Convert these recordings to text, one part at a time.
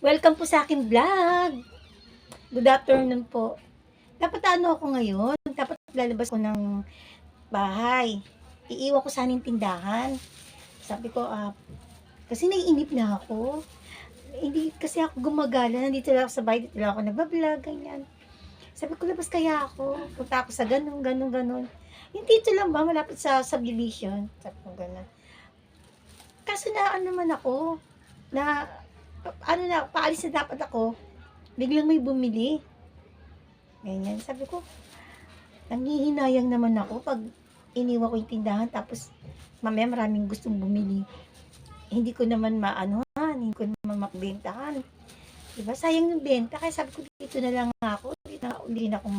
Welcome po sa aking vlog. Good afternoon po. Dapat ano ako ngayon? Dapat lalabas ko ng bahay. Iiwan ko sana yung tindahan. Sabi ko, kasi naiinip na ako. Hindi kasi ako gumagala. Nandito lang ako sa bahay. Dito lang ako nagbablog, ganyan. Sabi ko, labas kaya ako. Punta ako sa ganun. Yung dito lang ba, malapit sa subdivision. Sabi ko, ganun. Kaso na ano man ako, na, paalis na dapat ako. Biglang may bumili. Ganyan. Sabi ko, nanghihinayang naman ako pag iniwan ko yung tindahan tapos mamaya maraming gustong bumili. Hindi ko naman hindi ko naman makbentahan. Diba? Sayang yung benta. Kaya sabi ko, dito na lang ako. Dito na uli na akong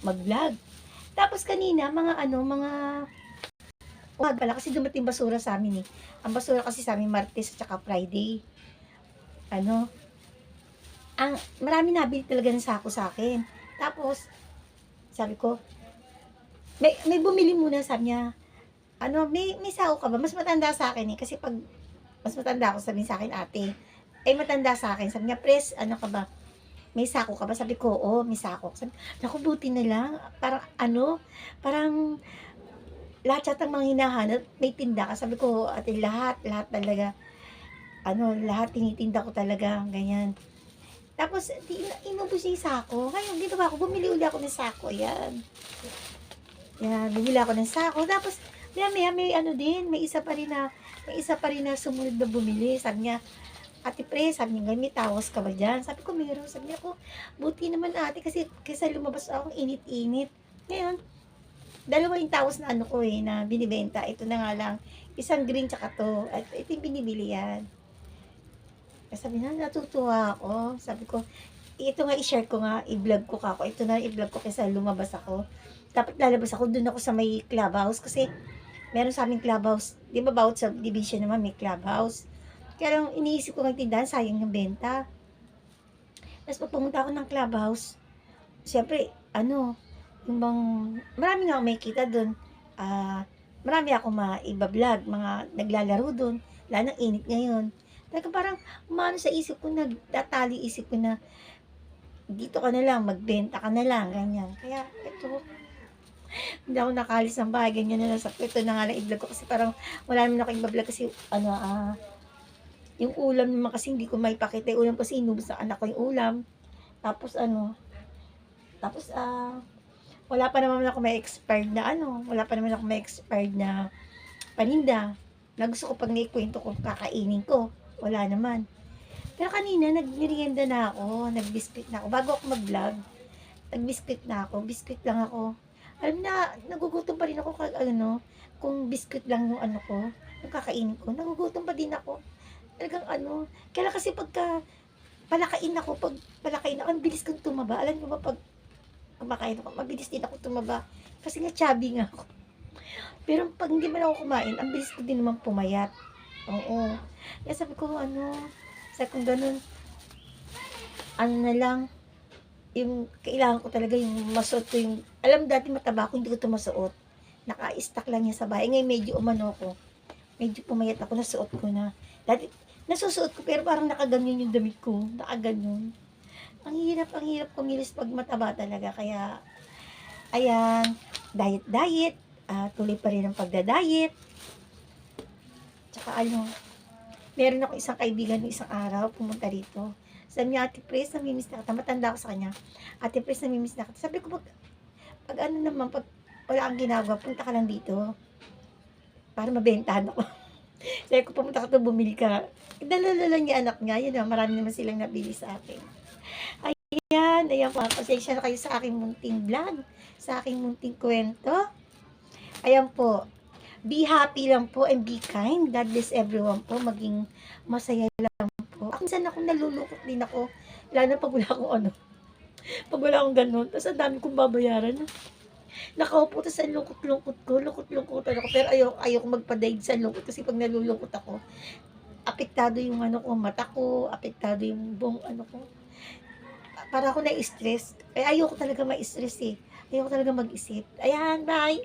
mag-vlog. Tapos kanina, wag pala kasi dumating basura sa amin eh. Ang basura kasi sa amin Martes at saka Friday. Marami nabili talaga ng sako sa akin. Tapos, sabi ko, may bumili muna, sabi niya, may sako ka ba? Mas matanda sa akin eh, kasi pag mas matanda ako, sabi sa akin, ate, matanda sa akin, sabi niya, Pres, ano ka ba? May sako ka ba? Sabi ko, oo, may sako. Sabi, naku, buti na lang, parang, lahat yata ang mga hinahanap, may tinda ka. Sabi ko, ate, lahat talaga, lahat tinitinda ko talaga, ganyan. Tapos, inubos niya yung sako. Ngayon, ginawa ko, bumili uli ako ng sako. Ayan. Yan, bumili ako ng sako. Tapos, may isa pa rin na sumunod na bumili. Sabi niya, ate pre, sabi niya, may tawas ka ba dyan? Sabi ko, meron. Sabi niya, buti naman ate, kasi lumabas akong init-init. Ngayon, dalawa yung tawas na na binibenta. Ito na nga lang, isang green tsaka to. At ito yung binibili yan. Sabi na, natutuwa ako. Sabi ko, ito nga i-share ko nga, i-vlog ko kako. Ito na i-vlog ko kaysa lumabas ako. Dapat lalabas ako, dun ako sa may clubhouse. Kasi, meron sa aming clubhouse. Di ba bawat sa division naman may clubhouse. Kaya lang, iniisip ko ng tindahan, sayang yung benta. Tapos pag pumunta ako ng clubhouse, siyempre, yung bang, marami nga ako makikita dun. Marami ako maiba-vlog, mga naglalaro dun. Lalo ng init ngayon. Talaga parang sa isip ko, nagtatali isip ko na dito ka na lang, magbenta ka na lang, ganyan. Kaya ito, hindi ako nakalis ng bahay, ganyan na lang. Ito na nga lang i-vlog ko kasi parang wala naman ako i-vlog kasi yung ulam naman kasi hindi ko maipakita. Yung ulam kasi inubos ng anak ko yung ulam. Tapos wala pa naman ako may expired na paninda. Na gusto ko pag naikwento ko, kakainin ko. Wala naman. Pero kanina, nagmerienda na ako. Nag-biscuit na ako. Bago ako mag-vlog, nag-biscuit na ako. Biscuit lang ako. Alam na, nagugutom pa rin ako kung biscuit lang yung yung kakainin ko. Nagugutom pa din ako. Talagang kaya kasi pag palakain ako, ang bilis kong tumaba. Alam mo ba, pag kumakain ako, mabilis din ako tumaba. Kasi nga, chubby nga ako. Pero pag hindi man ako kumain, ang bilis ko din naman pumayat. Oo. Kaya sabi ko, sabi ko ganun, na lang, yung kailangan ko talaga yung masuot ko yung, alam dati mataba ko, hindi ko ito masuot. Naka-stack lang niya sa bahay. Ngayon medyo ko. Medyo pumayat ako, nasuot ko na. Dati, nasusuot ko, pero parang nakaganyan yung damit ko. Nakaganyan. Ang hirap kumilos pag mataba talaga. Kaya, ayan, diet. Tuloy pa rin ang pagda-diet. Tsaka meron ako isang kaibigan ng isang araw, pumunta dito. Sabi niya, Ate Pres, namimiss na kita. Matanda ako sa kanya. Ate Pres, namimiss na kita. Sabi ko, pag wala kang ginagawa, punta ka lang dito. Para mabentahan ako. Sabi ko, pumunta ka to, bumili ka. Dalala lang niya anak niya. Yun marami naman silang nabili sa akin. Ayan po. Pasensya na kayo sa aking munting vlog. Sa aking munting kwento. Ayan po. Be happy lang po and be kind. God bless everyone po. Maging masaya lang po. Minsan ako nalulungkot din ako. Lalo na pag wala akong pag wala akong ganun. Tapos ang dami kong babayaran. Nakaupo tapos ang lungkot-lungkot ako. Pero ayoko magpadaig sa lungkot kasi pag nalulungkot ako, apektado yung mata ko, apektado yung buong ko. Para ako na-stress. Ayoko talaga ma-stress eh. Ayoko talaga mag-isip. Ayan, bye!